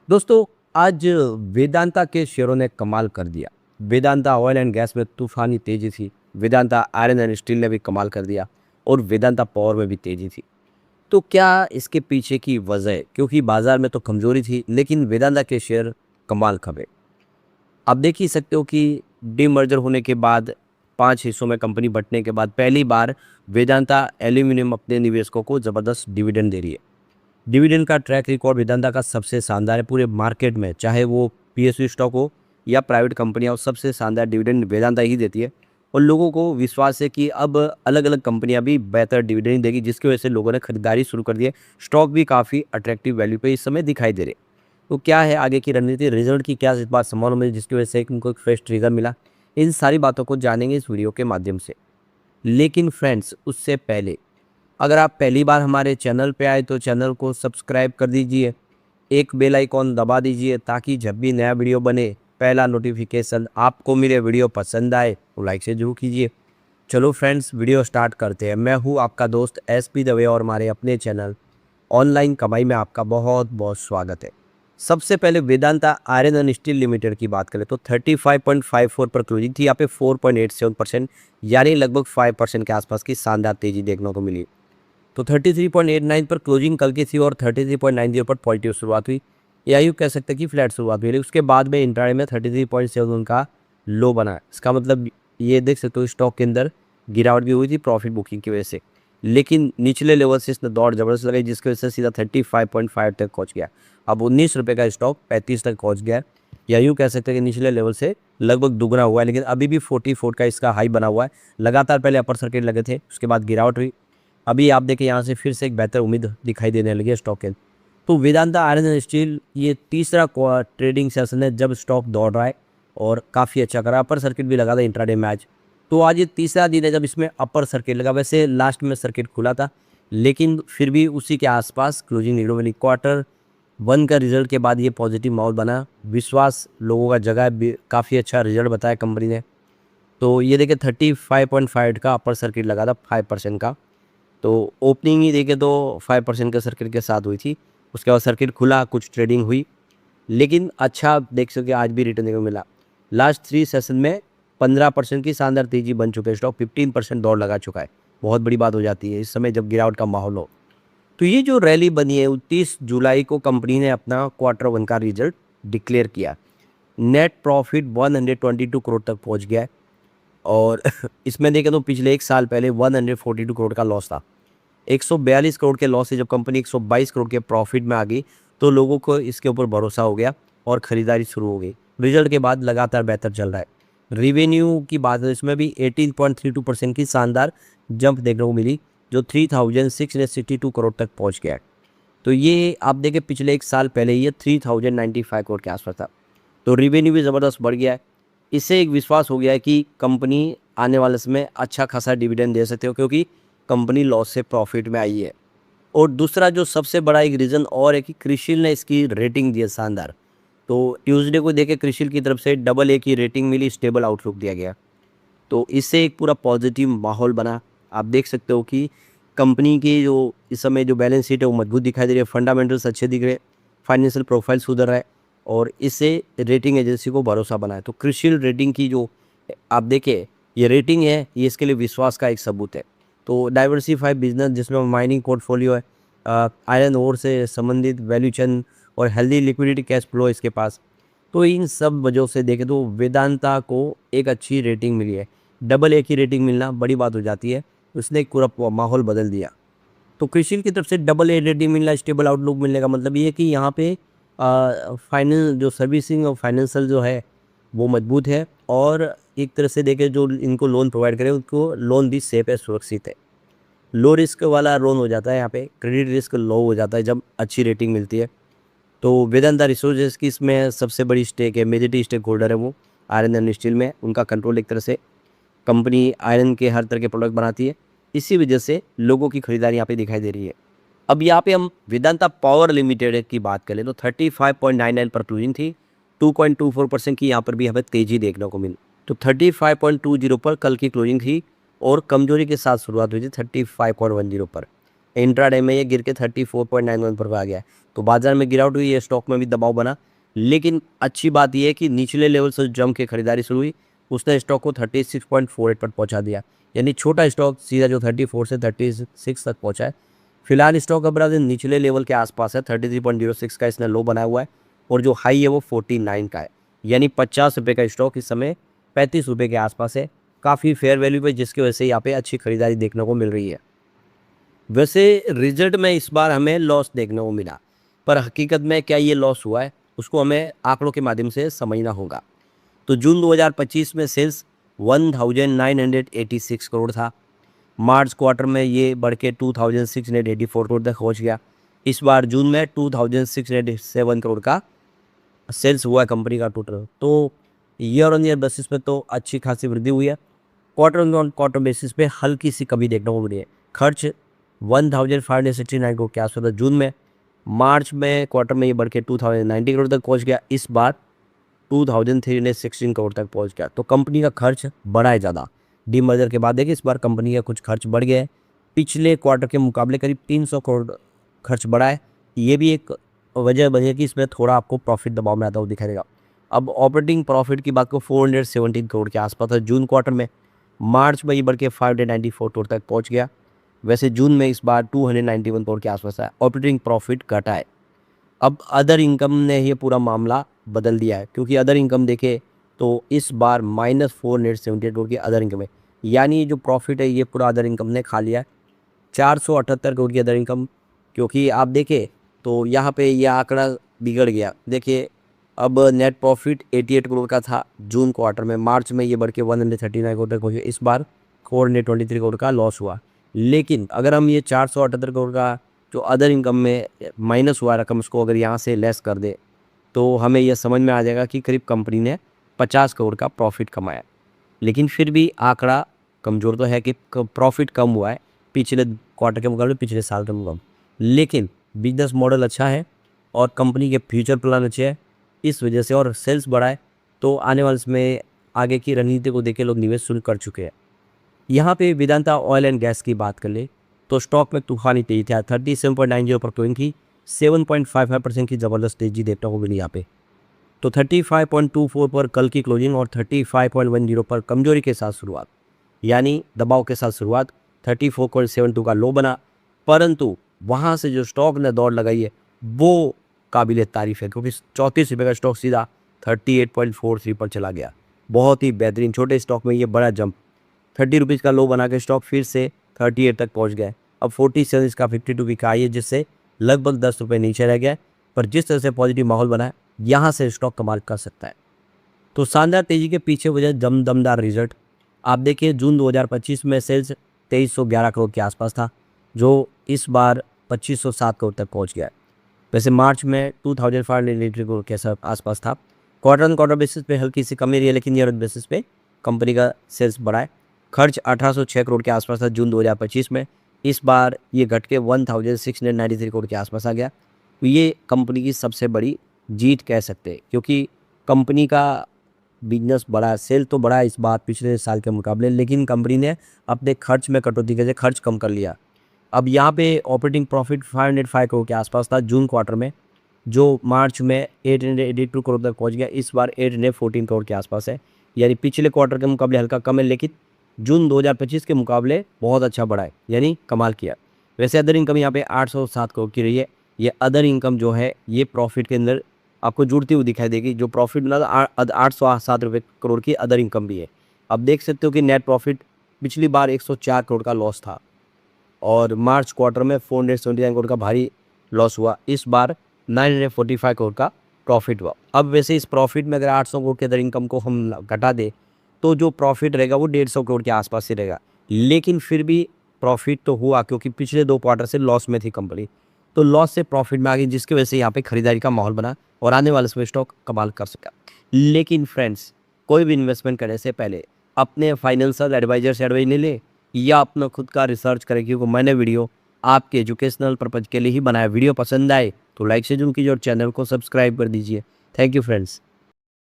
दोस्तों, आज वेदांता के शेयरों ने कमाल कर दिया। वेदांता ऑयल एंड गैस में तूफानी तेजी थी। वेदांता आयरन एंड स्टील ने भी कमाल कर दिया और वेदांता पावर में भी तेजी थी। तो क्या इसके पीछे की वजह है? क्योंकि बाजार में तो कमजोरी थी, लेकिन वेदांता के शेयर कमाल खबे। आप देख ही सकते हो कि डीमर्जर होने के बाद 5 हिस्सों में कंपनी बंटने के बाद पहली बार वेदांता एल्यूमिनियम अपने निवेशकों को जबरदस्त डिविडेंड दे रही है। डिविडेंड का ट्रैक रिकॉर्ड वेदांता का सबसे शानदार है पूरे मार्केट में, चाहे वो पीएसयू स्टॉक हो या प्राइवेट कंपनियां हो, सबसे शानदार डिविडेंड वेदांता ही देती है। और लोगों को विश्वास है कि अब अलग अलग कंपनियां भी बेहतर डिविडेंड देगी, जिसकी वजह से लोगों ने खरीदारी शुरू कर दी है। स्टॉक भी काफ़ी अट्रैक्टिव वैल्यू पे इस समय दिखाई दे रहे। तो क्या है आगे की रणनीति, रिजल्ट की क्या इस बार संभावना मिली जिसकी वजह से उनको एक फ्रेश ट्रिगर मिला, इन सारी बातों को जानेंगे इस वीडियो के माध्यम से। लेकिन फ्रेंड्स, उससे पहले अगर आप पहली बार हमारे चैनल पे आए तो चैनल को सब्सक्राइब कर दीजिए, एक बेल आइकॉन दबा दीजिए ताकि जब भी नया वीडियो बने पहला नोटिफिकेशन आपको मिले। वीडियो पसंद आए तो लाइक से जरूर कीजिए। चलो फ्रेंड्स, वीडियो स्टार्ट करते हैं। मैं हूँ आपका दोस्त एसपी दवे और हमारे अपने चैनल ऑनलाइन कमाई में आपका बहुत बहुत स्वागत है। सबसे पहले Vedanta iron and steel limited की बात करें तो 35.54 पर क्लोजिंग थी। यहाँ पे 4.87% यानी लगभग 5% के आसपास की शानदार तेजी देखने को मिली। तो 33.89 पर क्लोजिंग कल की थी और 33.90 पर पॉजिटिव शुरुआत हुई, या यूँ कह सकते हैं कि फ्लैट शुरुआत हुई। लेकिन उसके बाद में इंट्राडे में 33.71 का लो बना है। इसका मतलब ये देख सकते हो स्टॉक के अंदर गिरावट भी हुई थी प्रॉफिट बुकिंग की वजह से, लेकिन निचले लेवल से इसने दौड़ जबरदस्त लगाई जिसकी वजह से सीधा 35.5 तक पहुँच गया। अब 19 रुपये का स्टॉक 35 तक पहुँच गया है, या यूँ कह सकते हैं कि निचले लेवल से लगभग दुगना हुआ है। लेकिन अभी भी 44 का इसका हाई बना हुआ है। लगातार पहले अपर सर्किट लगे थे, उसके बाद गिरावट हुई। अभी आप देखें यहाँ से फिर से एक बेहतर उम्मीद दिखाई देने लगी है स्टॉक के। तो वेदांता आयरन एंड स्टील ये तीसरा ट्रेडिंग सेशन है जब स्टॉक दौड़ रहा है और काफ़ी अच्छा करा। अपर सर्किट भी लगा था इंट्राडे में आज। तो आज ये तीसरा दिन है जब इसमें अपर सर्किट लगा। वैसे लास्ट में सर्किट खुला था, लेकिन फिर भी उसी के आसपास क्लोजिंग नीडो मिली। Q1 का रिजल्ट के बाद ये पॉजिटिव माहौल बना, विश्वास लोगों का जगह है, काफ़ी अच्छा रिजल्ट बताया कंपनी ने। तो ये देखिए 35.5 का अपर सर्किट लगा था 5% का। तो ओपनिंग ही देखें तो 5% के सर्किट के साथ हुई थी। उसके बाद सर्किट खुला, कुछ ट्रेडिंग हुई, लेकिन अच्छा देख सके आज भी रिटर्न देखने को मिला। लास्ट 3 सेशन में 15% की शानदार तेजी बन चुके हैं। स्टॉक 15% दौड़ लगा चुका है। बहुत बड़ी बात हो जाती है इस समय जब गिरावट का माहौल हो। तो ये जो रैली बनी है 29 जुलाई को कंपनी ने अपना Q1 का रिजल्ट डिक्लेयर किया। नेट प्रॉफिट 122 करोड़ तक पहुंच गया है और इसमें देखें तो पिछले एक साल पहले 142 करोड़ का लॉस था। 142 करोड़ के लॉस से जब कंपनी 122 करोड़ के प्रॉफिट में आ गई तो लोगों को इसके ऊपर भरोसा हो गया और ख़रीदारी शुरू हो गई। रिजल्ट के बाद लगातार बेहतर चल रहा है। रिवेन्यू की बात है, इसमें भी 18.32% की शानदार जंप देखने को मिली, जो 3662 करोड़ तक पहुंच गया है। तो ये आप देखें पिछले एक साल पहले ये 3095 करोड़ के आसपास था। तो रिवेन्यू भी ज़बरदस्त बढ़ गया है। इससे एक विश्वास हो गया है कि कंपनी आने वाले समय अच्छा खासा डिविडेंड दे सकते हो, क्योंकि कंपनी लॉस से प्रॉफिट में आई है। और दूसरा जो सबसे बड़ा एक रीज़न और है कि क्रिशिल ने इसकी रेटिंग दी है शानदार। तो ट्यूसडे को देखे क्रिशिल की तरफ से AA की रेटिंग मिली, स्टेबल आउटलुक दिया गया। तो इससे एक पूरा पॉजिटिव माहौल बना। आप देख सकते हो कि कंपनी की जो इस समय जो बैलेंस शीट है वो मजबूत दिखाई दे रही है, फंडामेंटल्स अच्छे दिख रहे हैं, फाइनेंशियल प्रोफाइल सुधर रहा है और इससे रेटिंग एजेंसी को भरोसा बना है। तो क्रिशिल रेटिंग की जो आप देखें ये रेटिंग है, ये इसके लिए विश्वास का एक सबूत है। तो डाइवर्सिफाइड बिजनेस जिसमें माइनिंग पोर्टफोलियो है, आयरन ओर से संबंधित वैल्यू चेन और हेल्दी लिक्विडिटी कैश फ्लो इसके पास। तो इन सब वजहों से देखें तो वेदांता को एक अच्छी रेटिंग मिली है। AA की रेटिंग मिलना बड़ी बात हो जाती है, उसने एक पूरा माहौल बदल दिया। तो क्रिशिल की तरफ से AA रेटिंग मिलना, स्टेबल आउटलुक मिलने का मतलब ये है कि यहाँ पे फाइनेंस जो सर्विसिंग और फाइनेंशियल जो है वो मजबूत है, और एक तरह से देखें जो इनको लोन प्रोवाइड करे उनको लोन भी सेफ है, सुरक्षित है। लो रिस्क वाला लोन हो जाता है, यहाँ पे क्रेडिट रिस्क लो हो जाता है जब अच्छी रेटिंग मिलती है। तो वेदांता रिसोर्सेज की इसमें सबसे बड़ी स्टेक है, मेजॉरिटी स्टेक होल्डर है वो आयरन एंड स्टील में। उनका कंट्रोल एक तरह से कंपनी आयरन के हर तरह के प्रोडक्ट बनाती है, इसी वजह से लोगों की खरीदारी यहाँ पे दिखाई दे रही है। अब यहाँ पे हम वेदांता पावर लिमिटेड की बात करें तो 35.99 पर क्लोजिंग थी। 2.24% की यहाँ पर भी हमें तेजी देखने को मिली। तो 35.20 पर कल की क्लोजिंग थी और कमजोरी के साथ शुरुआत हुई थी 35.10 पर। इंट्राडे में ये गिर के 34.91 पर आ गया है। तो बाजार में गिरावट हुई है, स्टॉक में भी दबाव बना। लेकिन अच्छी बात यह है कि निचले लेवल से जम के खरीदारी शुरू हुई, उसने स्टॉक को 36.48 पर पहुंचा दिया। यानी छोटा स्टॉक सीधा जो 34 से 36 तक पहुंचा है। फिलहाल स्टॉक का ब्राज़ निचले लेवल के आसपास है, 33.06 का इसने लो बनाया हुआ है और जो हाई है वो 49 का है। यानी 50 रुपये का स्टॉक इस समय 35 रुपये के आसपास है। काफ़ी फेयर वैल्यू पे, जिसकी वजह से यहाँ पे अच्छी खरीदारी देखने को मिल रही है। वैसे रिजल्ट में इस बार हमें लॉस देखने को मिला, पर हकीकत में क्या ये लॉस हुआ है उसको हमें आंकड़ों के माध्यम से समझना होगा। तो जून 2025 में सेल्स 1986 करोड़ था। मार्च क्वार्टर में ये बढ़ के 2684 करोड़ तक पहुँच गया। इस बार जून में 2687 करोड़ का सेल्स हुआ है कंपनी का टोटल। तो ईयर ऑन ईयर बेसिस पे तो अच्छी खासी वृद्धि हुई है। क्वार्टर ऑन क्वार्टर बेसिस पे हल्की सी कमी देखने को मिली है। खर्च 1569 करोड़ के आसपास था जून में। मार्च में क्वार्टर में ये बढ़ के 2090 करोड़ तक पहुंच गया। इस बार 2316 करोड़ तक पहुंच गया। तो कंपनी का खर्च बढ़ा है ज़्यादा। डीमर्जर के बाद देखिए इस बार कंपनी का कुछ खर्च बढ़ गया है। पिछले क्वार्टर के मुकाबले करीब 300 करोड़ खर्च बढ़ा है। ये भी एक वजह बनी है कि इसमें थोड़ा आपको प्रॉफिट दबाव में आता हुआ दिखाई देगा। अब ऑपरेटिंग प्रॉफिट की बात को 417 करोड़ के आसपास है जून क्वार्टर में। मार्च में ये बढ़ के 594 करोड़ तक पहुँच गया। वैसे जून में इस बार 291 करोड़ के आसपास है। ऑपरेटिंग प्रॉफिट घटा है। अब अदर इनकम ने ये पूरा मामला बदल दिया है, क्योंकि अदर इनकम देखे तो इस बार -478 करोड़ की अदर इनकम है। यानी जो प्रॉफिट है ये पूरा अदर इनकम ने खा लिया है। 478 करोड़ की अदर इनकम, क्योंकि आप देखें तो यहाँ पे ये आंकड़ा बिगड़ गया। देखिए अब नेट प्रॉफिट 88 करोड़ का था जून क्वार्टर में। मार्च में ये बढ़ के 139 करोड़ तक पहुँचे। इस बार 423 करोड़ का लॉस हुआ। लेकिन अगर हम ये 478 करोड़ का जो अदर इनकम में माइनस हुआ रकम, उसको अगर यहाँ से लेस कर दे तो हमें यह समझ में आ जाएगा कि करीब कंपनी ने 50 करोड़ का प्रॉफिट कमाया। लेकिन फिर भी आंकड़ा कमज़ोर तो है कि प्रॉफिट कम हुआ है पिछले क्वार्टर के मुकाबले, पिछले साल के मुकाबले। लेकिन बिजनेस मॉडल अच्छा है और कंपनी के फ्यूचर प्लान अच्छे हैं, इस वजह से और सेल्स बढ़ा है। तो आने वाले समय आगे की रणनीति को देख के लोग निवेश शुरू कर चुके हैं। यहाँ पे वेदांता ऑयल एंड गैस की बात कर ले तो स्टॉक में तूफानी तेजी था। 37.90 पर क्लोजिंग थी। 7.55% की ज़बरदस्त तेजी देखने को मिली यहाँ पे। तो 35.24 पर कल की क्लोजिंग और 35.10 पर कमजोरी के साथ शुरुआत, यानी दबाव के साथ शुरुआत। 34.72 का लो बना, परंतु वहाँ से जो स्टॉक ने दौड़ लगाई है वो काबिल तारीफ है, क्योंकि 34 रुपये का स्टॉक सीधा 38.43 पर चला गया। बहुत ही बेहतरीन, छोटे स्टॉक में ये बड़ा जंप। 30 रुपीज़ का लो बना के स्टॉक फिर से 38 तक पहुंच गया। अब 47 इसका 52 वीक का है, जिससे लगभग 10 रुपये नीचे रह गया। पर जिस तरह से पॉजिटिव माहौल बना है, यहाँ से स्टॉक कमाल कर सकता है। तो शानदार तेजी के पीछे वजह दमदार रिजल्ट। आप देखिए जून 2025 में सेल्स 2311 करोड़ के आसपास था, जो इस बार 2507 करोड़ तक पहुँच गया है। वैसे मार्च में 2580 करोड़ के आसपास था। क्वार्टर ऑन क्वार्टर बेसिस पे हल्की सी कमी रही है, लेकिन ईयर बेसिस पे कंपनी का सेल्स बढ़ा है। खर्च 1806 करोड़ के आसपास था जून 2025 में। इस बार ये घट के 1693 करोड़ के आसपास आ गया। तो ये कंपनी की सबसे बड़ी जीत कह सकते हैं, क्योंकि कंपनी का बिजनेस बढ़ा है, सेल तो बढ़ा है इस बार पिछले साल के मुकाबले, लेकिन कंपनी ने अपने खर्च में कटौती करके खर्च कम कर लिया। अब यहाँ पे ऑपरेटिंग प्रॉफिट 505 करोड़ के आसपास था जून क्वार्टर में, जो मार्च में 882 करोड़ तक पहुँच गया। इस बार 814 करोड़ के आसपास है, यानी पिछले क्वार्टर के मुकाबले हल्का कम है, लेकिन जून 2025 के मुकाबले बहुत अच्छा बढ़ा है, यानी कमाल किया। वैसे अदर इनकम यहाँ पे 807 करोड़ की रही है। ये अदर इनकम जो है ये प्रॉफिट के अंदर आपको जुड़ती हुई दिखाई देगी। जो प्रॉफिट मिला था 807 रुपये करोड़ की अदर इनकम भी है। अब देख सकते हो कि नेट प्रॉफिट पिछली बार 104 करोड़ का लॉस था और मार्च क्वार्टर में 479 करोड़ का भारी लॉस हुआ। इस बार 945 करोड़ का प्रॉफिट हुआ। अब वैसे इस प्रॉफिट में अगर 800 करोड़ के अदर इनकम को हम घटा दें तो जो प्रॉफिट रहेगा वो 150 करोड़ के आसपास ही रहेगा। लेकिन फिर भी प्रॉफिट तो हुआ, क्योंकि पिछले 2 क्वार्टर से लॉस में थी कंपनी, तो लॉस से प्रॉफिट में आ गई, जिसकी वजह से यहाँ पे खरीदारी का माहौल बना और आने वाले समय स्टॉक कमाल कर सका। लेकिन फ्रेंड्स, कोई भी इन्वेस्टमेंट करने से पहले अपने फाइनेंशियल एडवाइजर से एडवाइस ले ले या अपना खुद का रिसर्च करें, क्योंकि मैंने वीडियो आपके एजुकेशनल पर्पज़ के लिए ही बनाया। वीडियो पसंद आए तो लाइक से जरूर कीजिए और चैनल को सब्सक्राइब कर दीजिए। Thank you friends.